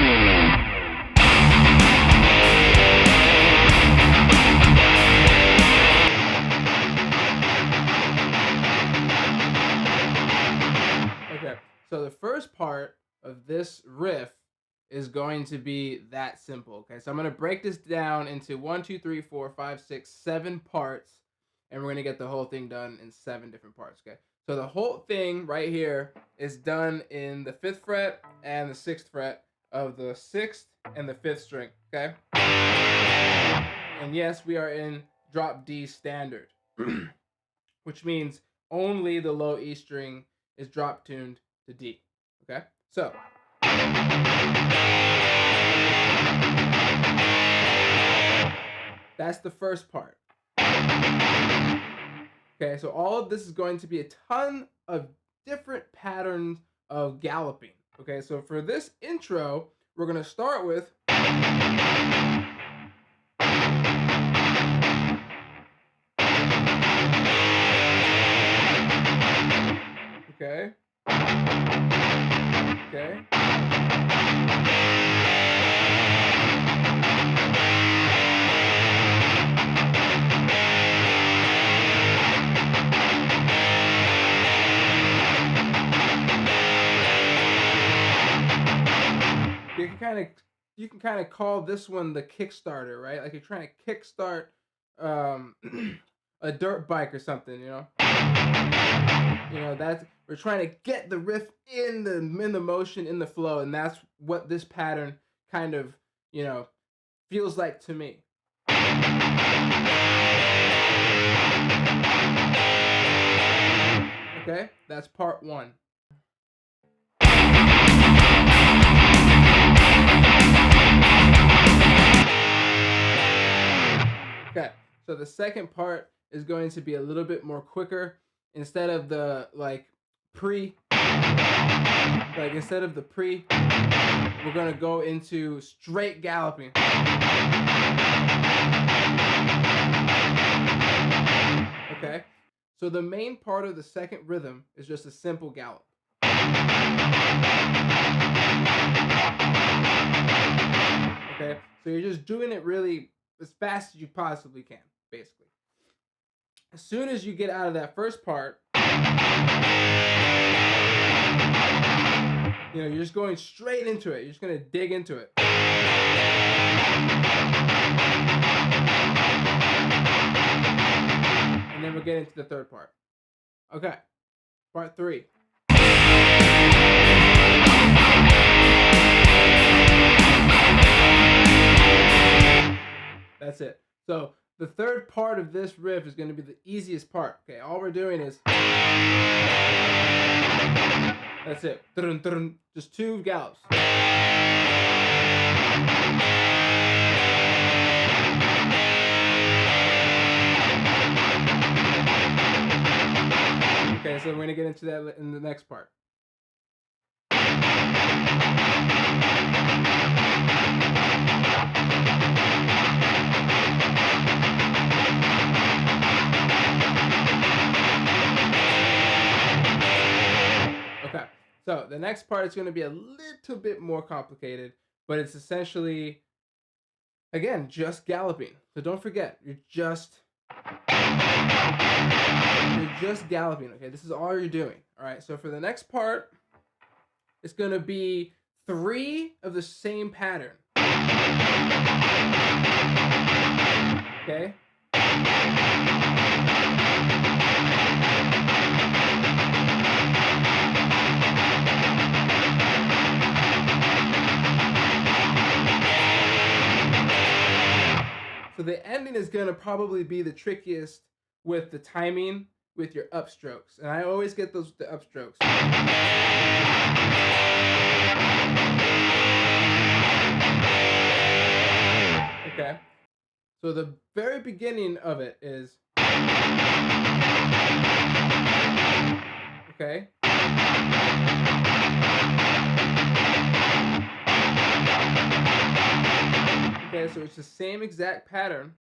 Okay, so the first part of this riff is going to be that simple. Okay, so I'm going to break this down into 1, 2, 3, 4, 5, 6, 7 parts, and we're going to get the whole thing done in 7 different parts. Okay, so the whole thing right here is done in the 5th fret and the 6th fret of the 6th and the 5th string. Okay, and yes, we are in drop D standard, which means only the low E string is drop tuned to D. Okay, so that's the first part. Okay, so all of this is going to be a ton of different patterns of galloping. Okay, so for this intro, we're going to start with okay. Okay. You can kind of call this one the Kickstarter, right? Like you're trying to kickstart a dirt bike or something, you know. That's we're trying to get the riff in the motion, in the flow, and that's what this pattern kind of feels like to me. Okay, that's part 1. Okay, so the second part is going to be a little bit more quicker. Instead of the instead of the pre, we're gonna go into straight galloping. Okay, so the main part of the second rhythm is just a simple gallop. Okay, so you're just doing it really as fast as you possibly can, basically. As soon as you get out of that first part, you're just going straight into it. You're just going to dig into it. And then we'll get into the third part. Okay, part 3. That's it. So the third part of this riff is going to be the easiest part. Okay, all we're doing is that's it. Just 2 gallops. Okay, so we're going to get into that in the next part. Okay, so the next part is going to be a little bit more complicated, but it's essentially, again, just galloping. So don't forget, you're just galloping. Okay, this is all you're doing. All right, so for the next part, it's going to be 3 of the same pattern. Okay. So the ending is going to probably be the trickiest with the timing with your upstrokes. And I always get those with the upstrokes. Okay. So the very beginning of it is okay. Okay, so it's the same exact pattern.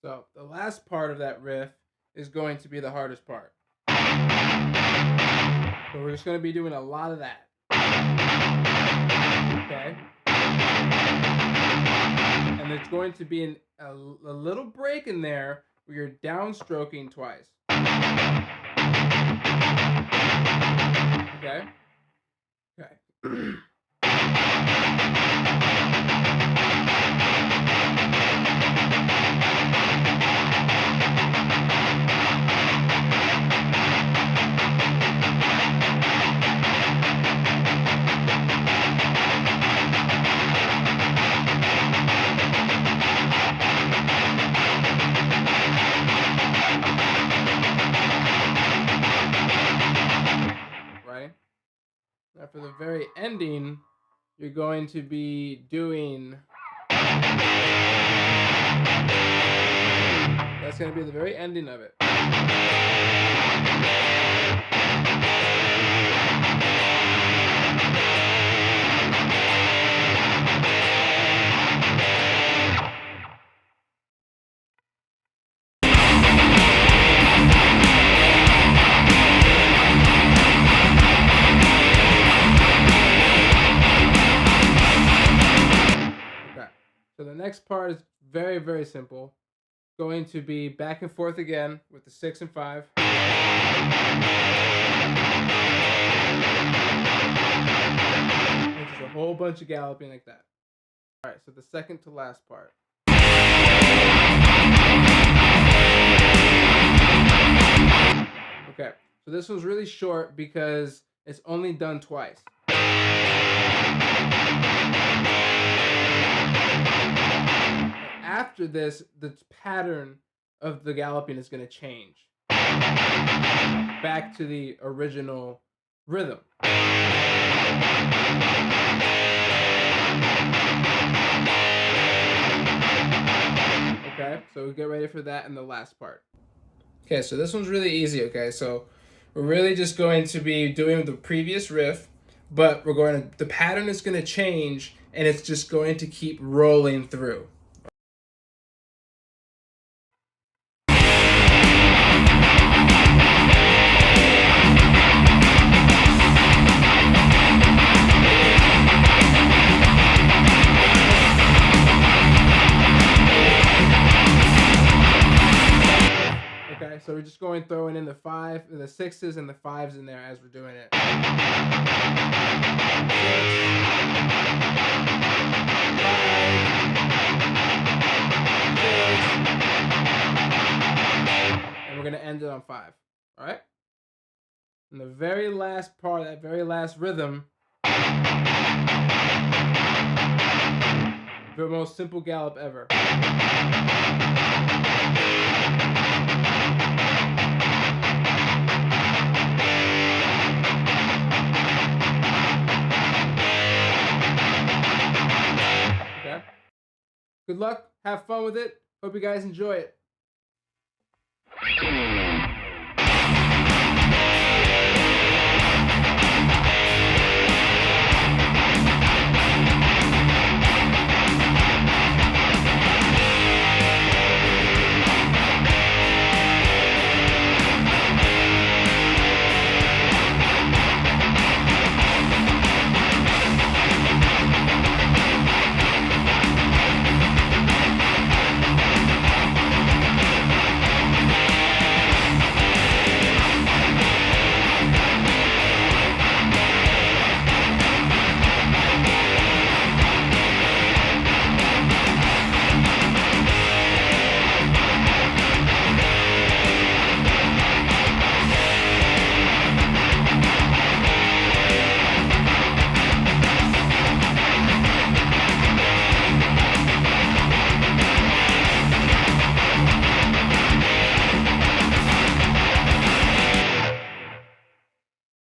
So the last part of that riff is going to be the hardest part. So we're just going to be doing a lot of that. Okay. And there's going to be a little break in there where you're downstroking twice. Okay. Okay. Right? Now for the very ending, you're going to be doing... That's going to be the very ending of it. Okay, so the next part is very, very simple. Going to be back and forth again with the 6 and 5. Which is a whole bunch of galloping like that. All right, so the second to last part. Okay, so this one's really short because it's only done twice. After this, the pattern of the galloping is going to change back to the original rhythm. Okay, so we get ready for that in the last part. Okay, so this one's really easy, okay? So we're really just going to be doing the previous riff, but the pattern is going to change, and it's just going to keep rolling through. Okay, so we're just going throwing in the 6s and the 5s in there as we're doing it. And we're going to end it on 5. All right? And the very last part, that very last rhythm, the most simple gallop ever. Okay. Good luck. Have fun with it. Hope you guys enjoy it.